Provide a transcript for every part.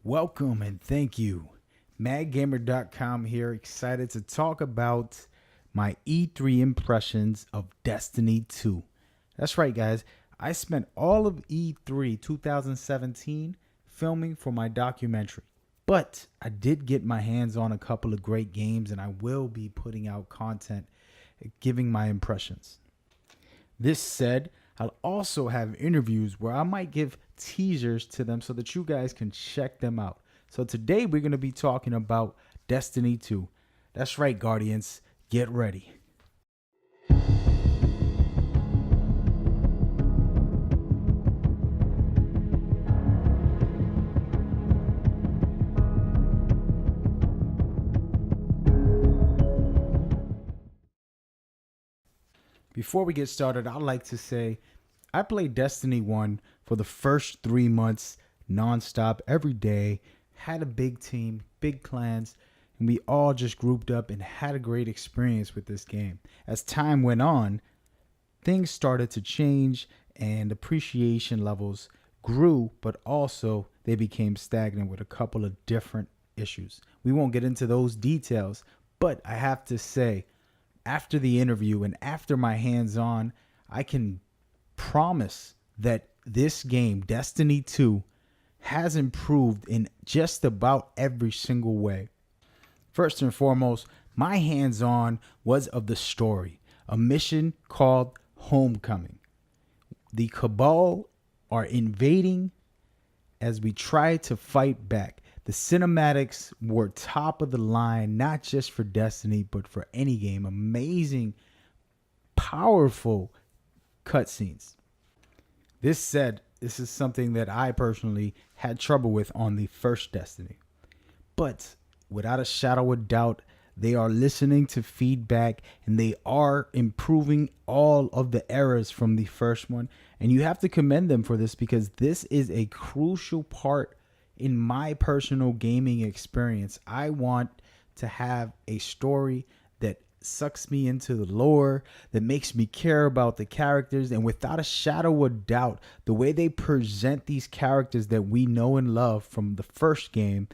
Welcome and thank you. MadGamer.com here, excited to talk about my E3 impressions of Destiny 2. That's right, guys. I spent all of E3 2017 filming for my documentary. But I did get my hands on a couple of great games, and I will be putting out content giving my impressions. This said, I'll also have interviews where I might give teasers to them so that you guys can check them out. So today we're going to be talking about Destiny 2. That's right, Guardians. Get ready. Before we get started, I'd like to say I played Destiny 1 for the first 3 months nonstop every day, had a big team, big clans, and we all just grouped up and had a great experience with this game. As time went on, things started to change and appreciation levels grew, but also they became stagnant with a couple of different issues. We won't get into those details, but I have to say, after the interview and after my hands-on, I can promise that this game, Destiny 2, has improved in just about every single way. First and foremost, my hands-on was of the story, a mission called Homecoming. The Cabal are invading as we try to fight back. The cinematics were top of the line, not just for Destiny, but for any game. Amazing, powerful cutscenes. This said, this is something that I personally had trouble with on the first Destiny. But without a shadow of doubt, they are listening to feedback and they are improving all of the errors from the first one. And you have to commend them for this because this is a crucial part in my personal gaming experience. I want to have a story that sucks me into the lore, that makes me care about the characters, and without a shadow of doubt, the way they present these characters that we know and love from the first game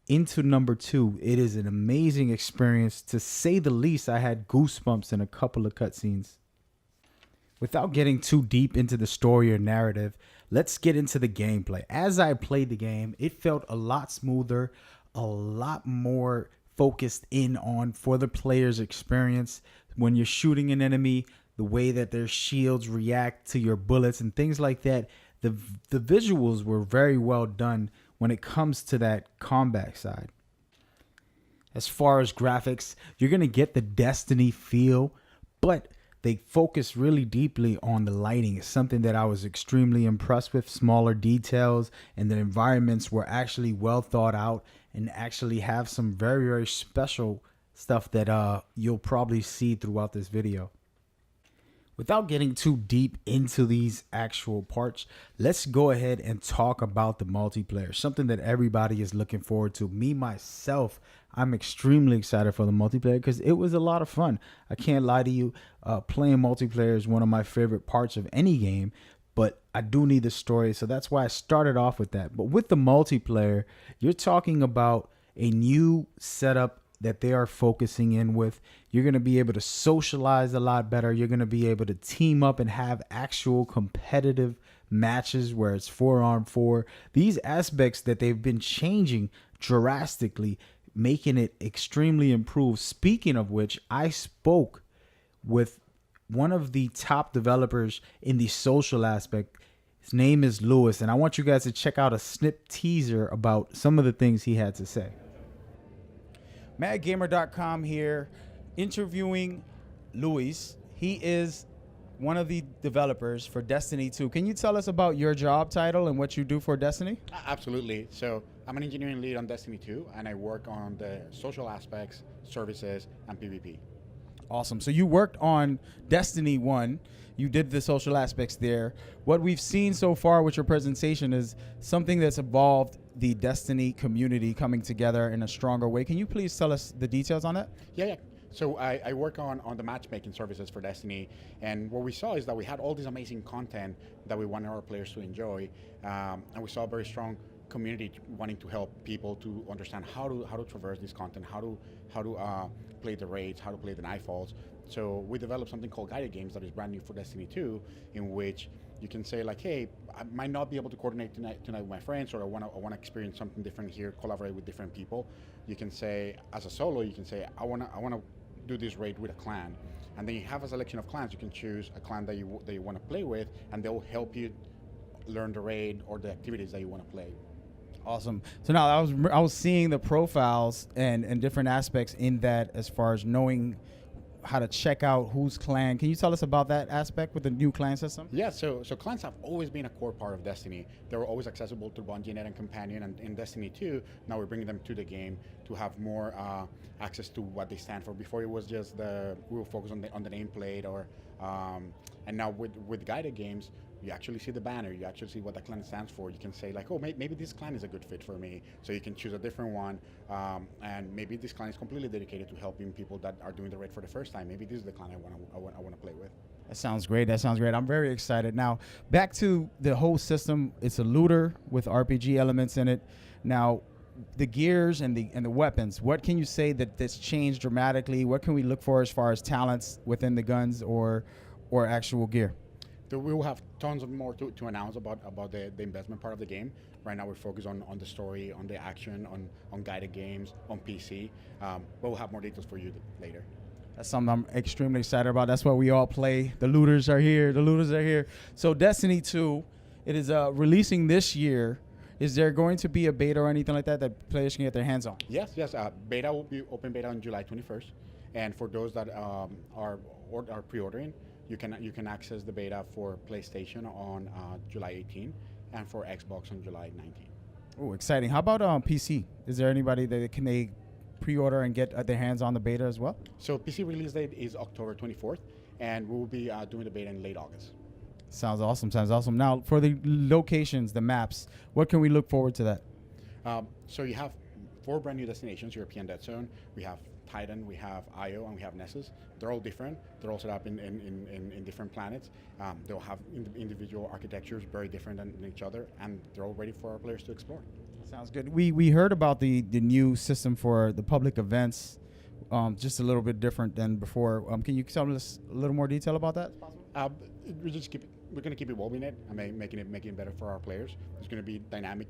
into number 2, it is an amazing experience. To say the least, I had goosebumps in a couple of cutscenes. Without getting too deep into the story or narrative, let's get into the gameplay. As I played the game, it felt a lot smoother, a lot more focused in on for the player's experience. When you're shooting an enemy, the way that their shields react to your bullets and things like that, the visuals were very well done when it comes to that combat side. As far as graphics, you're going to get the Destiny feel, but they focus really deeply on the lighting. It's something that I was extremely impressed with. Smaller details and the environments were actually well thought out and actually have some very, very special stuff that you'll probably see throughout this video. Without getting too deep into these actual parts, let's go ahead and talk about the multiplayer, something that everybody is looking forward to. Me, myself, I'm extremely excited for the multiplayer because it was a lot of fun. I can't lie to you, playing multiplayer is one of my favorite parts of any game, but I do need the story, so that's why I started off with that. But with the multiplayer, you're talking about a new setup that they are focusing in with. You're going to be able to socialize a lot better. You're going to be able to team up and have actual competitive matches where it's 4-on-4. These aspects that they've been changing drastically, making it extremely improved. Speaking of which, I spoke with one of the top developers in the social aspect. His name is Lewis, and I want you guys to check out a snip teaser about some of the things he had to say. MadGamer.com here, interviewing Luis. He is one of the developers for Destiny 2. Can you tell us about your job title and what you do for Destiny? Absolutely. So I'm an engineering lead on Destiny 2, and I work on the social aspects, services, and PvP. Awesome. So you worked on Destiny 1. You did the social aspects there. What we've seen so far with your presentation is something that's evolved the Destiny community coming together in a stronger way. Can you please tell us the details on that? Yeah. So I work on the matchmaking services for Destiny, and what we saw is that we had all this amazing content that we wanted our players to enjoy, and we saw a very strong community wanting to help people to understand how to traverse this content, how to play the raids, how to play the nightfalls. So we developed something called guided games that is brand new for Destiny 2, in which you can say like, hey, I might not be able to coordinate tonight with my friends, or I wanna experience something different here, collaborate with different people. You can say as a solo, you can say I wanna do this raid with a clan, and then you have a selection of clans. You can choose a clan that you want to play with, and they'll help you learn the raid or the activities that you want to play. Awesome. So now I was seeing the profiles and different aspects in that, as far as knowing how to check out whose clan. Can you tell us about that aspect with the new clan system? Yeah, so clans have always been a core part of Destiny. They were always accessible to Bungie Net and Companion, and in Destiny 2, now we're bringing them to the game to have more access to what they stand for. Before it was just we were focused on the nameplate, or and now with guided games, you actually see the banner, you actually see what the clan stands for. You can say like, oh, maybe this clan is a good fit for me. So you can choose a different one, and maybe this clan is completely dedicated to helping people that are doing the raid for the first time. Maybe this is the clan I want to play with. That sounds great. I'm very excited. Now, back to the whole system. It's a looter with RPG elements in it. Now, the gears and the weapons, what can you say that's changed dramatically? What can we look for as far as talents within the guns or actual gear? We will have tons of more to announce about the investment part of the game. Right now we're focused on the story, on the action, on guided games, on PC. But we'll have more details for you later. That's something I'm extremely excited about. That's what we all play. The looters are here. So Destiny 2, it is releasing this year. Is there going to be a beta or anything like that players can get their hands on? Yes. Beta will be open beta on July 21st. And for those that are pre-ordering, you can access the beta for PlayStation on July 18, and for Xbox on July 19. Oh, exciting! How about PC? Is there anybody that can pre-order and get their hands on the beta as well? So PC release date is October 24th, and we will be doing the beta in late August. Sounds awesome. Now, for the locations, the maps, what can we look forward to that? So you have 4 brand new destinations: European Dead Zone, we have Titan, we have Io, and we have Nessus. They're all different. They're all set up in different planets. They'll have individual architectures very different than each other, and they're all ready for our players to explore. Sounds good. We heard about the new system for the public events, just a little bit different than before. Can you tell us a little more detail about that? We're going to keep evolving it and making it better for our players. There's going to be dynamic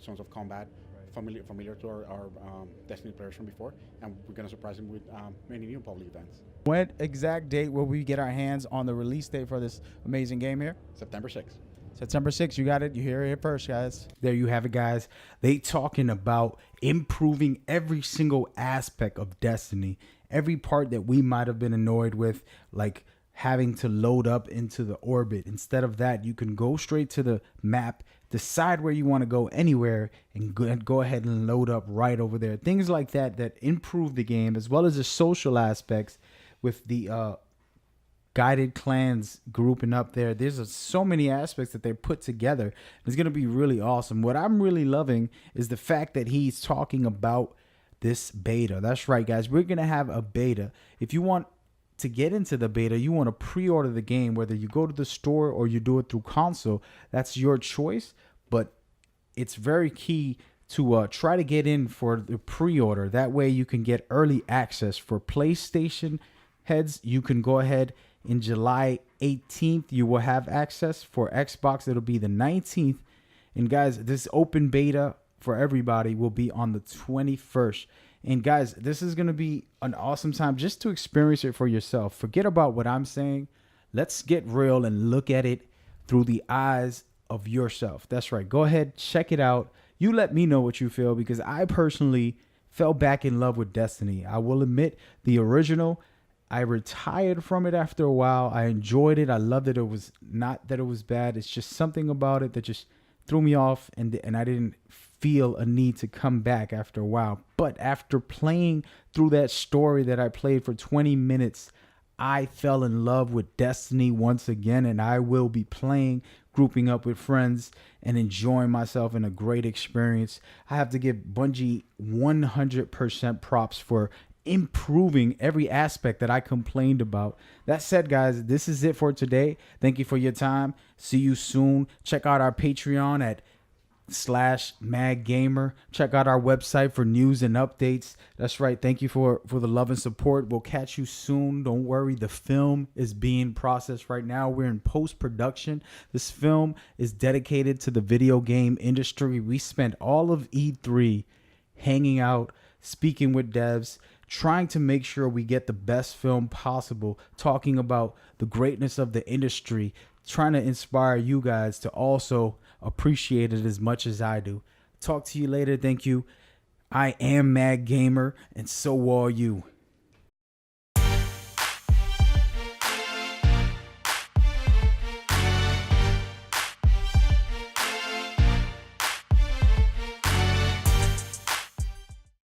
zones of combat, familiar to our Destiny players from before, and we're going to surprise them with many new public events. What exact date will we get our hands on the release date for this amazing game here? September 6th. September 6th, you got it. You hear it here first, guys. There you have it, guys. They talking about improving every single aspect of Destiny, every part that we might have been annoyed with, like having to load up into the orbit. Instead of that, you can go straight to the map, decide where you want to go anywhere, and go ahead and load up right over there. Things like that improve the game, as well as the social aspects with the guided clans grouping up there. There's so many aspects that they put together. It's going to be really awesome. What I'm really loving is the fact that he's talking about this beta. That's right, guys. We're going to have a beta. If you want to get into the beta, you want to pre-order the game, whether you go to the store or you do it through console, that's your choice. But it's very key to try to get in for the pre-order. That way you can get early access. For PlayStation heads, you can go ahead in July 18th, you will have access. For Xbox, it'll be the 19th. And guys, this open beta for everybody will be on the 21st. And guys, this is going to be an awesome time just to experience it for yourself. Forget about what I'm saying. Let's get real and look at it through the eyes of yourself. That's right. Go ahead, check it out. You let me know what you feel, because I personally fell back in love with Destiny. I will admit, the original, I retired from it after a while. I enjoyed it. I loved it. It was not that it was bad. It's just something about it that just threw me off, and I didn't feel a need to come back after a while. But after playing through that story that I played for 20 minutes, I fell in love with Destiny once again, and I will be playing, grouping up with friends, and enjoying myself in a great experience. I have to give Bungie 100% props for improving every aspect that I complained about. That said, guys, this is it for today. Thank you for your time. See you soon. Check out our Patreon at Mag Gamer. Check out our website for news and updates. That's right. Thank you for the love and support. We'll catch you soon. Don't worry. The film is being processed right now. We're in post-production. This film is dedicated to the video game industry. We spent all of E3 hanging out, speaking with devs, trying to make sure we get the best film possible, talking about the greatness of the industry, trying to inspire you guys to also appreciate it as much as I do. Talk to you later. Thank you. I am Mag Gamer, and so are you.